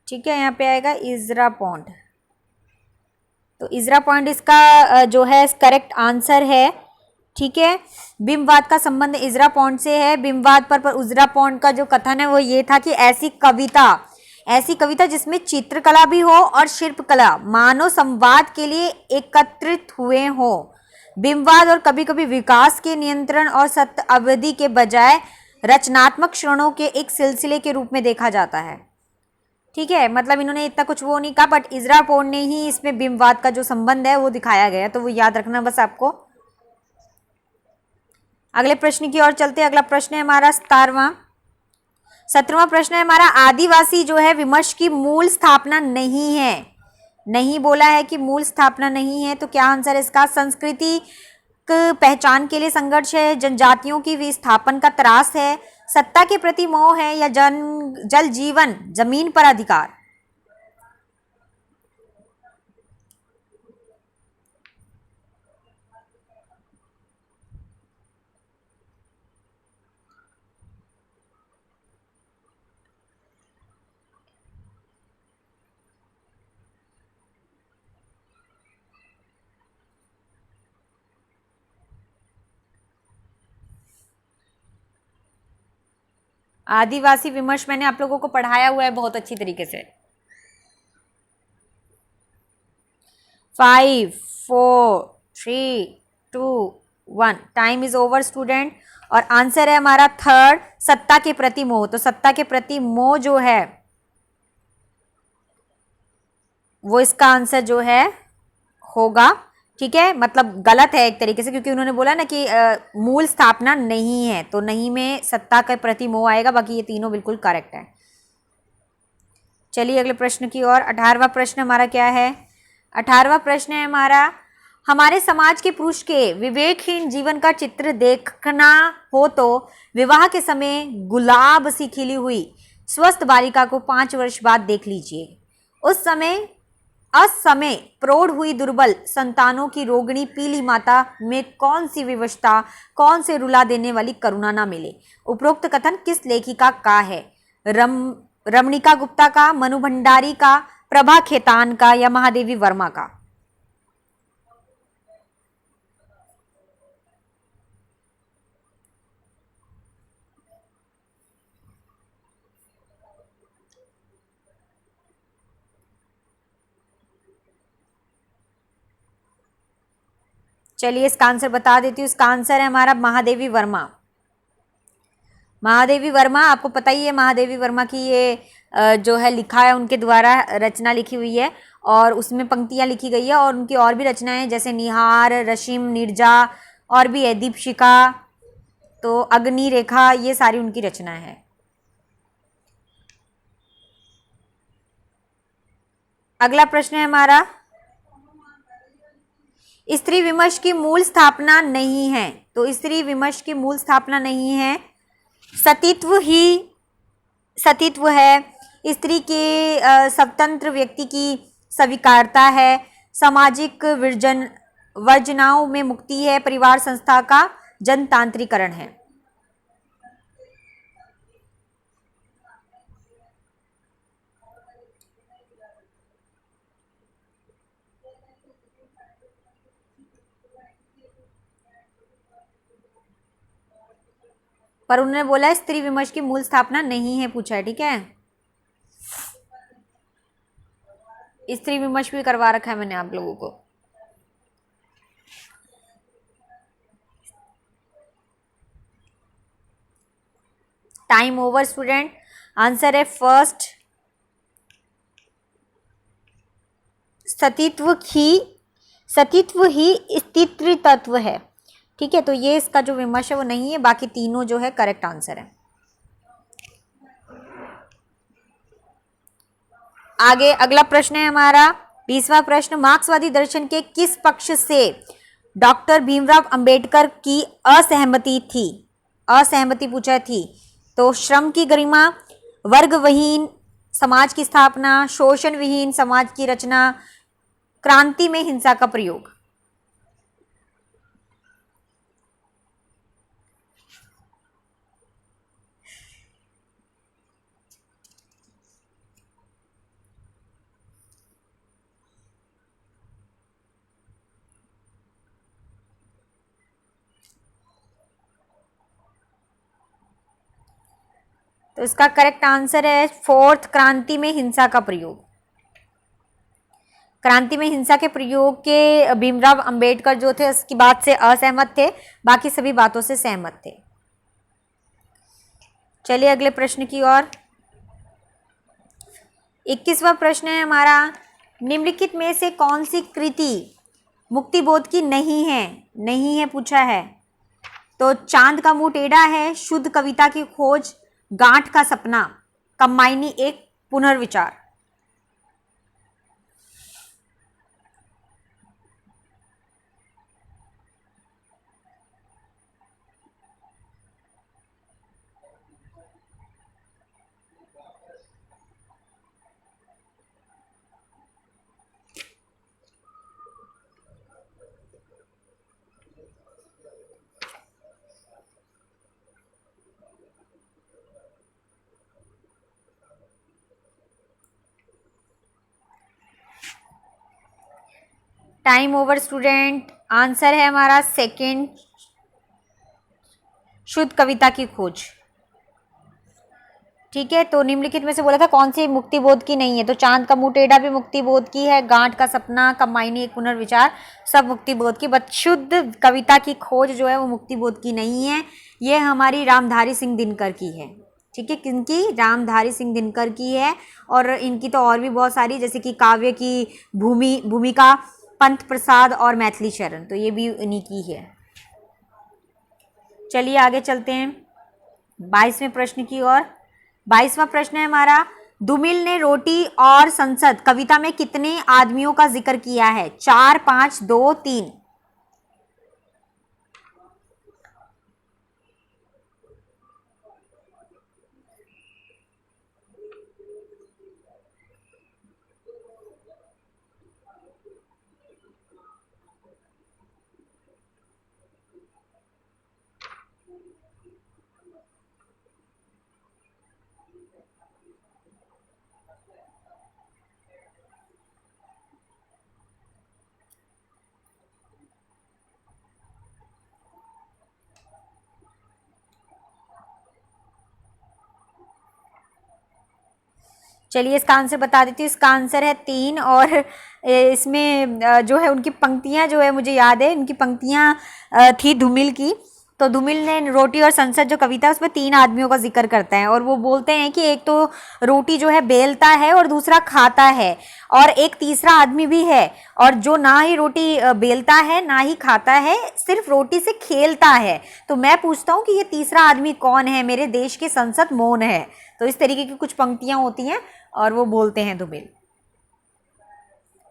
ठीक है, यहाँ पे आएगा इजरा पॉन्ट। तो इजरा पॉइंट इसका जो है करेक्ट आंसर है। ठीक है, बिंबवाद का संबंध इजरा पॉइंट से है। बिंबवाद पर इजरा पॉइंट का जो कथन है वो ये था कि ऐसी कविता जिसमें चित्रकला भी हो और शिल्पकला मानव संवाद के लिए एकत्रित हुए हो। बिंबवाद और कभी कभी विकास के नियंत्रण और सत्य अवधि के बजाय रचनात्मक क्षणों के एक सिलसिले के रूप में देखा जाता है। ठीक है, मतलब इन्होंने इतना कुछ वो नहीं कहा, बट इजरा पॉन्ट ने ही इसमें बिंबवाद का जो संबंध है वो दिखाया गया, तो वो याद रखना बस आपको। अगले प्रश्न की ओर चलते हैं। अगला प्रश्न है हमारा 17वां प्रश्न है हमारा, आदिवासी जो है विमर्श की मूल स्थापना नहीं है। नहीं बोला है कि मूल स्थापना नहीं है, तो क्या आंसर है इसका। संस्कृति पहचान के लिए संघर्ष है, जनजातियों की विस्थापन का त्रास है, सत्ता के प्रति मोह है, या जल जीवन जमीन पर अधिकार। आदिवासी विमर्श मैंने आप लोगों को पढ़ाया हुआ है बहुत अच्छी तरीके से। 5 4 3 2 1, टाइम इज ओवर स्टूडेंट। और आंसर है हमारा थर्ड, सत्ता के प्रति मोह। तो सत्ता के प्रति मोह जो है वो इसका आंसर जो है होगा। ठीक है, मतलब गलत है एक तरीके से, क्योंकि उन्होंने बोला ना कि मूल स्थापना नहीं है, तो नहीं में सत्ता के प्रति मोह आएगा, बाकी ये तीनों बिल्कुल करेक्ट है। चलिए अगले प्रश्न की ओर। 18वां प्रश्न हमारा क्या है? 18वां प्रश्न है हमारा, हमारे समाज के पुरुष के विवेकहीन जीवन का चित्र देखना हो तो विवाह के समय गुलाब सी खिली हुई स्वस्थ बालिका को 5 वर्ष बाद देख लीजिए। उस समय असमय प्रौढ़ हुई दुर्बल संतानों की रोगिणी पीली माता में कौन सी विवशता, कौन से रुला देने वाली करुणा न मिले। उपरोक्त कथन किस लेखिका का है? रमणिका गुप्ता का, मनु भंडारी का, प्रभा खेतान का या महादेवी वर्मा का? चलिए इसका आंसर बता देती हूँ। इसका आंसर है हमारा महादेवी वर्मा। महादेवी वर्मा, आपको पता ही है महादेवी वर्मा की ये जो है लिखा है उनके द्वारा रचना लिखी हुई है, और उसमें पंक्तियां लिखी गई है, और उनकी और भी रचनाएं जैसे निहार, रशिम, नीरजा और भी है, दीपशिका, तो अग्नि रेखा, ये सारी उनकी रचनाएं हैं। अगला प्रश्न है हमारा, स्त्री विमर्श की मूल स्थापना नहीं है। तो स्त्री विमर्श की मूल स्थापना नहीं है, सतीत्व ही सतीत्व है, स्त्री के स्वतंत्र व्यक्ति की स्वीकारता है, सामाजिक वर्जनाओं में मुक्ति है, परिवार संस्था का जनतांत्रिकरण है। पर उन्होंने बोला है स्त्री विमर्श की मूल स्थापना नहीं है, पूछा है। ठीक है, स्त्री विमर्श भी करवा रखा है मैंने आप लोगों को। Time over student. आंसर है फर्स्ट, सतीत्व ही स्त्रीत्व तत्व है। ठीक है, तो ये इसका जो विमर्श है वो नहीं है, बाकी तीनों जो है करेक्ट आंसर है। आगे अगला प्रश्न है हमारा 20वां प्रश्न, मार्क्सवादी दर्शन के किस पक्ष से डॉक्टर भीमराव अंबेडकर की असहमति थी? असहमति पूछा थी। तो श्रम की गरिमा, वर्गविहीन समाज की स्थापना, शोषण विहीन समाज की रचना, क्रांति में हिंसा का प्रयोग। तो इसका करेक्ट आंसर है फोर्थ, क्रांति में हिंसा का प्रयोग। क्रांति में हिंसा के प्रयोग के भीमराव अंबेडकर जो थे उसकी बात से असहमत थे, बाकी सभी बातों से सहमत थे। चलिए अगले प्रश्न की ओर। 21वां प्रश्न है हमारा, निम्नलिखित में से कौन सी कृति मुक्तिबोध की नहीं है पूछा है। तो चांद का मुंह टेढ़ा है, शुद्ध कविता की खोज, गांठ का सपना, कमायनी एक पुनर्विचार। Time over student. आंसर है हमारा सेकंड, शुद्ध कविता की खोज। ठीक है, तो निम्नलिखित में से बोला था कौन सी मुक्ति बोध की नहीं है, तो चांद का मुंह टेढ़ा भी मुक्ति बोध की है, गांठ का सपना, कमायनी एक पुनर्विचार, सब मुक्ति बोध की, बट शुद्ध कविता की खोज जो है वो मुक्ति बोध की नहीं है, ये हमारी रामधारी सिंह दिनकर की है। ठीक है, किनकी? रामधारी सिंह दिनकर की है। और इनकी तो और भी बहुत सारी, जैसे कि काव्य की भूमिका, पंत प्रसाद और मैथिली शरण, तो ये भी इन्हीं की है। चलिए आगे चलते हैं 22वें प्रश्न की ओर। 22वां प्रश्न है हमारा, धूमिल ने रोटी और संसद कविता में कितने आदमियों का जिक्र किया है? 4, 5, 2, 3। चलिए इसका आंसर बता देती हूँ। इसका आंसर है 3। और इसमें जो है उनकी पंक्तियां जो है मुझे याद है, उनकी पंक्तियां थी धूमिल की। तो धूमिल ने रोटी और संसद जो कविता है उसमें 3 आदमियों का जिक्र करता है, और वो बोलते हैं कि एक तो रोटी जो है बेलता है और दूसरा खाता है, और एक तीसरा आदमी भी है, और जो ना ही रोटी बेलता है ना ही खाता है, सिर्फ रोटी से खेलता है। तो मैं पूछता हूँ कि ये तीसरा आदमी कौन है? मेरे देश की संसद मौन है। तो इस तरीके की कुछ पंक्तियां होती हैं और वो बोलते हैं धूमिल।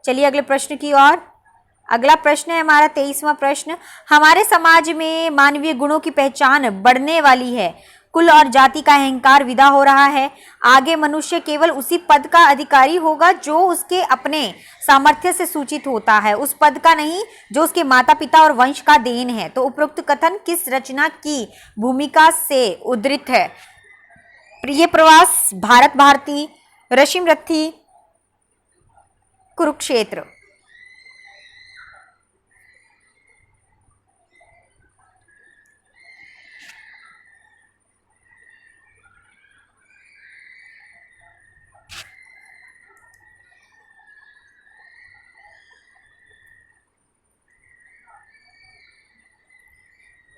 चलिए अगले प्रश्न की ओर। अगला प्रश्न है हमारा 23वां प्रश्न, हमारे समाज में मानवीय गुणों की पहचान बढ़ने वाली है, कुल और जाति का अहंकार विदा हो रहा है, आगे मनुष्य केवल उसी पद का अधिकारी होगा जो उसके अपने सामर्थ्य से सूचित होता है, उस पद का नहीं जो उसके माता पिता और वंश का देन है। तो उपरोक्त कथन किस रचना की भूमिका से उद्धृत है? प्रिय प्रवास, भारत भारती, रश्मि रथी, कुरुक्षेत्र।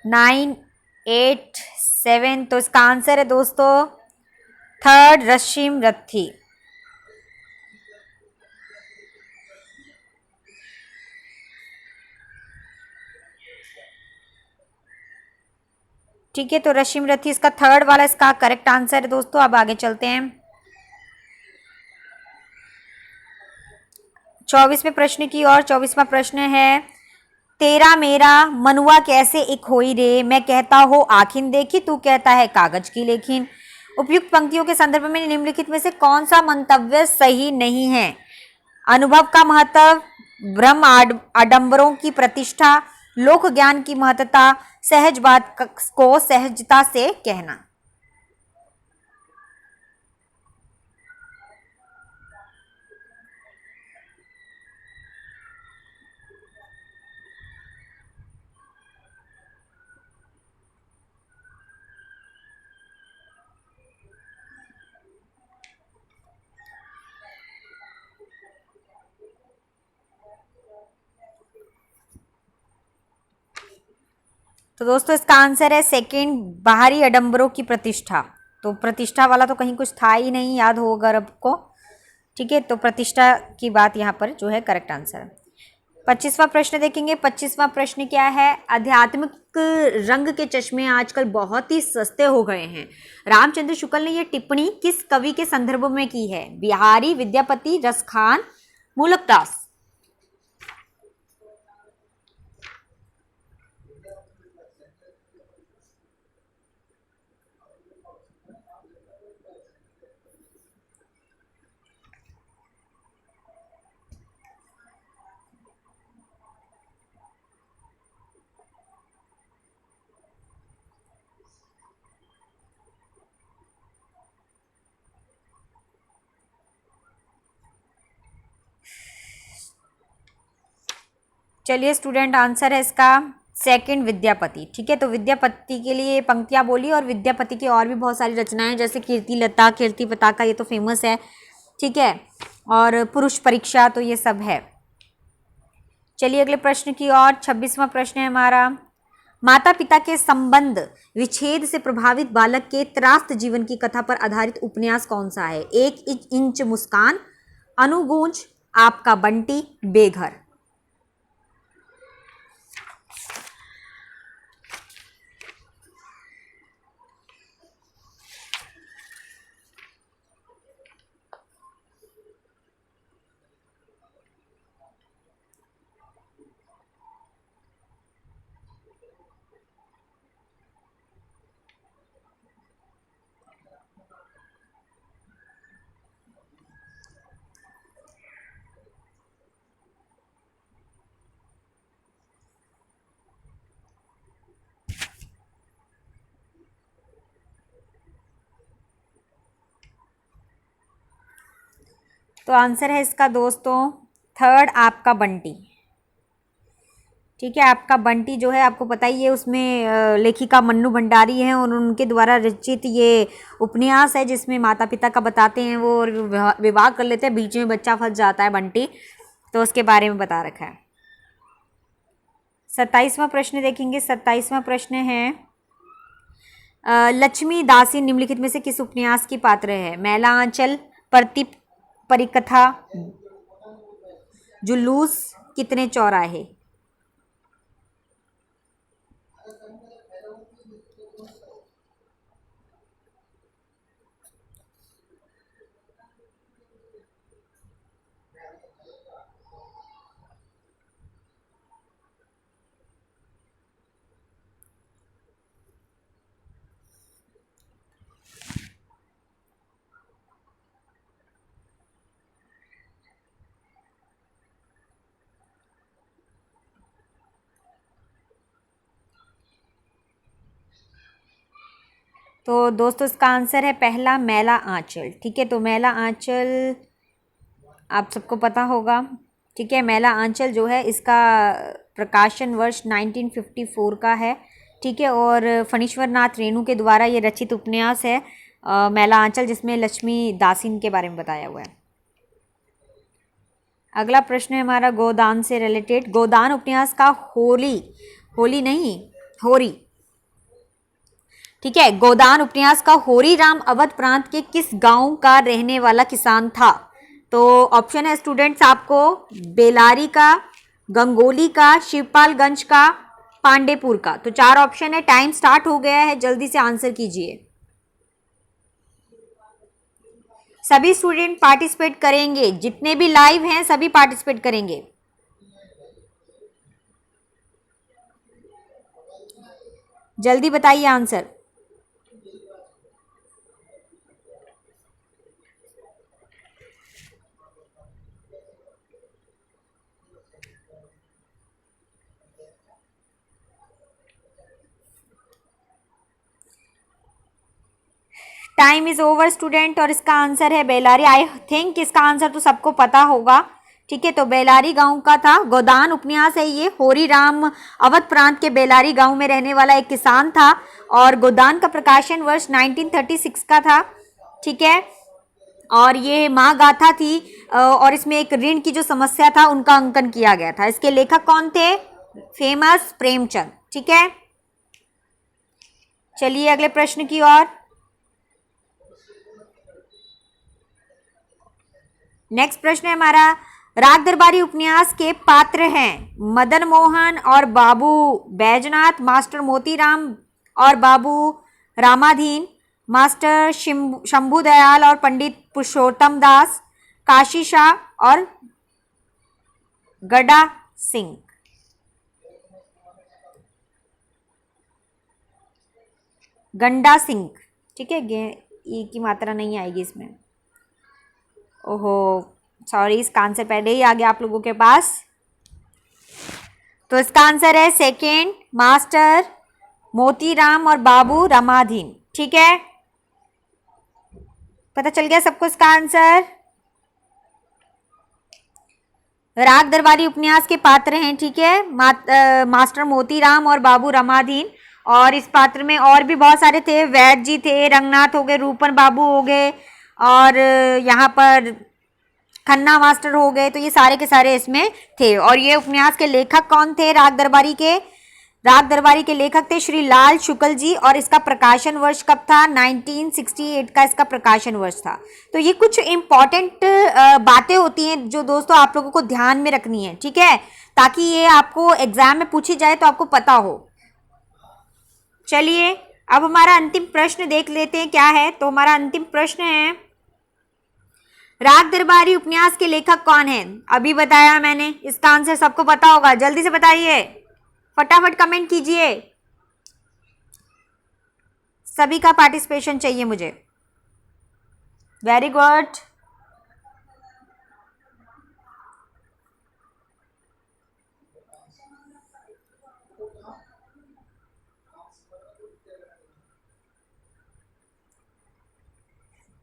नाइन, 8, 7, तो इसका आंसर है दोस्तों 3rd रश्मि रथी। ठीक है, तो रश्मि रथी इसका 3rd वाला इसका करेक्ट आंसर है दोस्तों। अब आगे चलते हैं 24वें प्रश्न की और। 24वां प्रश्न है, तेरा मेरा मनुआ कैसे एक होई रे, मैं कहता हो आखिन देखी, तू कहता है कागज की लेखिन। उपयुक्त पंक्तियों के संदर्भ में निम्नलिखित में से कौन सा मंतव्य सही नहीं है? अनुभव का महत्व, ब्रह्म आडंबरों की प्रतिष्ठा, लोक ज्ञान की महत्ता, सहज बात को सहजता से कहना। तो दोस्तों इसका आंसर है 2nd, बाहरी आडंबरों की प्रतिष्ठा। तो प्रतिष्ठा वाला तो कहीं कुछ था ही नहीं, याद होगा आपको। ठीक है, तो प्रतिष्ठा की बात यहाँ पर जो है करेक्ट आंसर है। 25वां प्रश्न देखेंगे। 25वां प्रश्न क्या है, आध्यात्मिक रंग के चश्मे आजकल बहुत ही सस्ते हो गए हैं, रामचंद्र शुक्ल ने यह टिप्पणी किस कवि के संदर्भ में की है? बिहारी, विद्यापति, रसखान, मूलकदास। चलिए स्टूडेंट, आंसर है इसका सेकंड विद्यापति। ठीक है, तो विद्यापति के लिए पंक्तियां बोली और विद्यापति की और भी बहुत सारी रचनाएं जैसे कीर्ति लता, कीर्ति पताका, ये तो फेमस है। ठीक है, और पुरुष परीक्षा, तो ये सब है। चलिए अगले प्रश्न की ओर। 26वां प्रश्न है हमारा, माता पिता के संबंध विच्छेद से प्रभावित बालक के त्रास्त जीवन की कथा पर आधारित उपन्यास कौन सा है? 1 इंच मुस्कान, अनुगूंज, आपका बंटी, बेघर। तो आंसर है इसका दोस्तों थर्ड, आपका बंटी। ठीक है, आपका बंटी जो है आपको पता ही है, उसमें लेखिका मन्नू भंडारी हैं और उनके द्वारा रचित ये उपन्यास है जिसमें माता पिता का बताते हैं वो और विवाह कर लेते हैं, बीच में बच्चा फंस जाता है बंटी, तो उसके बारे में बता रखा है। 27वां प्रश्न देखेंगे। 27वां प्रश्न है, लक्ष्मी दासी निम्नलिखित में से किस उपन्यास की पात्र है? मैला आंचल, प्रतीप परिकथा, जुलूस, कितने चौराहे। तो दोस्तों इसका आंसर है पहला, मैला आंचल। ठीक है, तो मैला आंचल आप सबको पता होगा। ठीक है, मैला आंचल जो है इसका प्रकाशन वर्ष 1954 का है। ठीक है, और फणीश्वर नाथ रेणु के द्वारा ये रचित उपन्यास है मैला आंचल, जिसमें लक्ष्मी दासी के बारे में बताया हुआ है। अगला प्रश्न है हमारा गोदान से रिलेटेड। गोदान उपन्यास का होली नहीं, होरी। ठीक है, गोदान उपन्यास का होरी राम अवध प्रांत के किस गांव का रहने वाला किसान था? तो ऑप्शन है स्टूडेंट्स आपको, बेलारी का, गंगोली का, शिवपालगंज का, पांडेपुर का। तो 4 ऑप्शन है। टाइम स्टार्ट हो गया है, जल्दी से आंसर कीजिए। सभी स्टूडेंट पार्टिसिपेट करेंगे, जितने भी लाइव हैं सभी पार्टिसिपेट करेंगे। जल्दी बताइए answer. Time is over student, और इसका आंसर है बेलारी। आई थिंक इसका आंसर तो सबको पता होगा। ठीक है, तो बेलारी गांव का था। गोदान उपन्यास है ये, होरी राम अवध प्रांत के बेलारी गांव में रहने वाला एक किसान था और गोदान का प्रकाशन वर्ष 1936 का था। ठीक है, और ये माँ गाथा थी और इसमें एक ऋण की जो समस्या था उनका अंकन किया गया था। इसके लेखक कौन थे? फेमस प्रेमचंद। ठीक है, चलिए अगले प्रश्न की ओर। नेक्स्ट प्रश्न है हमारा, राग दरबारी उपन्यास के पात्र हैं मदन मोहन और बाबू बैजनाथ, मास्टर मोतीराम और बाबू रामाधीन, मास्टर शंभू दयाल और पंडित पुरुषोत्तम दास, काशी शाह और गड़ा सिंह। गंडा सिंह। ठीक है, ई की मात्रा नहीं आएगी इसमें। ओहो सॉरी, इसका आंसर पहले ही आ गया आप लोगों के पास। तो इसका आंसर है सेकेंड, मास्टर मोतीराम और बाबू रामाधीन। ठीक है, पता चल गया सबको इसका आंसर। राग दरबारी उपन्यास के पात्र हैं, ठीक है, मास्टर मोतीराम और बाबू रमाधीन। और इस पात्र में और भी बहुत सारे थे, वैद जी थे, रंगनाथ हो गए, रूपन बाबू हो गए, और यहाँ पर खन्ना मास्टर हो गए। तो ये सारे के सारे इसमें थे। और ये उपन्यास के लेखक कौन थे? राग दरबारी के लेखक थे श्री लाल शुक्ल जी। और इसका प्रकाशन वर्ष कब था? 1968 का इसका प्रकाशन वर्ष था। तो ये कुछ इंपॉर्टेंट बातें होती हैं जो दोस्तों आप लोगों को ध्यान में रखनी है, ठीक है, ताकि ये आपको एग्जाम में पूछी जाए तो आपको पता हो। चलिए अब हमारा अंतिम प्रश्न देख लेते हैं क्या है। तो हमारा अंतिम प्रश्न है, राग दरबारी उपन्यास के लेखक कौन है? अभी बताया मैंने, इसका आंसर सबको पता होगा, जल्दी से बताइए, फटाफट कमेंट कीजिए, सभी का पार्टिसिपेशन चाहिए मुझे। Very good.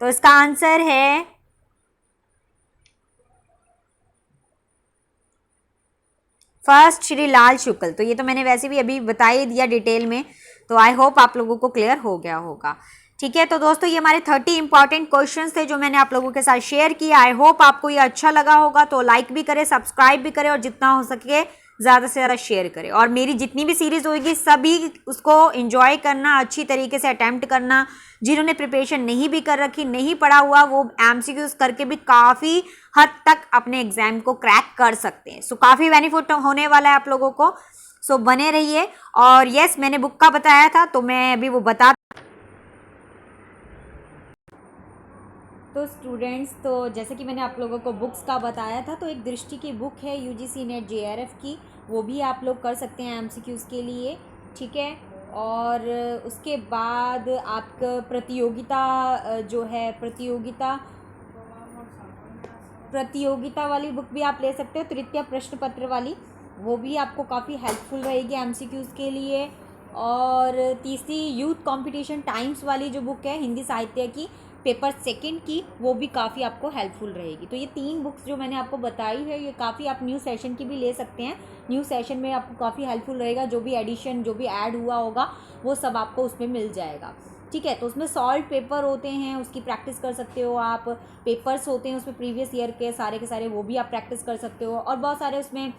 तो इसका आंसर है फर्स्ट श्री लाल शुक्ल। तो ये तो मैंने वैसे भी अभी बता ही दिया डिटेल में, तो आई होप आप लोगों को क्लियर हो गया होगा। ठीक है, तो दोस्तों ये हमारे 30 इंपॉर्टेंट क्वेश्चंस थे जो मैंने आप लोगों के साथ शेयर किया। आई होप आपको ये अच्छा लगा होगा। तो लाइक भी करें, सब्सक्राइब भी करें, और जितना हो सके ज़्यादा से ज़्यादा शेयर करें। और मेरी जितनी भी सीरीज़ होगी सभी उसको एंजॉय करना, अच्छी तरीके से अटैम्प्ट करना। जिन्होंने प्रिपरेशन नहीं भी कर रखी, नहीं पढ़ा हुआ, वो एमसीक्यूज करके भी काफ़ी हद तक अपने एग्जाम को क्रैक कर सकते हैं। सो काफ़ी बेनिफिट होने वाला है आप लोगों को। सो बने रहिए। और यस, मैंने बुक का बताया था तो मैं अभी वो बता। तो स्टूडेंट्स, तो जैसे कि मैंने आप लोगों को बुक्स का बताया था, तो एक दृष्टि की बुक है यूजीसी नेट जेआरएफ की, वो भी आप लोग कर सकते हैं एमसीक्यूज़ के लिए, ठीक है। और उसके बाद आपका प्रतियोगिता जो है प्रतियोगिता वाली बुक भी आप ले सकते हो, तृतीय प्रश्न पत्र वाली, वो भी आपको काफ़ी हेल्पफुल रहेगी एमसीक्यूज़ के लिए। और तीसरी यूथ कंपटीशन टाइम्स वाली जो बुक है हिंदी साहित्य की, पेपर सेकंड की, वो भी काफ़ी आपको हेल्पफुल रहेगी। तो ये 3 बुक्स जो मैंने आपको बताई है, ये काफ़ी आप न्यू सेशन की भी ले सकते हैं। न्यू सेशन में आपको काफ़ी हेल्पफुल रहेगा, जो भी एडिशन, जो भी ऐड हुआ होगा वो सब आपको उसमें मिल जाएगा, ठीक है। तो उसमें सॉल्व पेपर होते हैं, उसकी प्रैक्टिस कर सकते हो आप। पेपर्स होते हैं उसमें प्रीवियस ईयर के सारे, वो भी आप प्रैक्टिस कर सकते हो। और बहुत सारे उसमें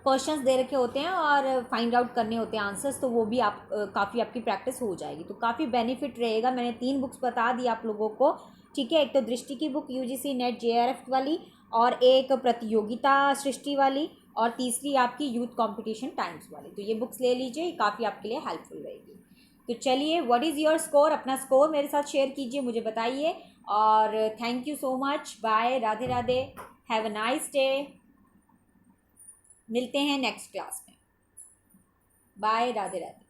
क्वेश्चंस दे रखे होते हैं और फाइंड आउट करने होते हैं आंसर्स, तो वो भी आप काफ़ी आपकी प्रैक्टिस हो जाएगी। तो काफ़ी बेनिफिट रहेगा। मैंने 3 बुक्स बता दी आप लोगों को, ठीक है। एक तो दृष्टि की बुक यूजीसी नेट जेआरएफ वाली, और एक प्रतियोगिता सृष्टि वाली, और तीसरी आपकी यूथ कंपटीशन टाइम्स वाली। तो ये बुक्स ले लीजिए, काफ़ी आपके लिए हेल्पफुल रहेगी। तो चलिए, व्हाट इज़ योर स्कोर? अपना स्कोर मेरे साथ शेयर कीजिए, मुझे बताइए। और thank you so much, bye, Radhe Radhe, have a nice day. मिलते हैं नेक्स्ट क्लास में। बाय, राधे राधे।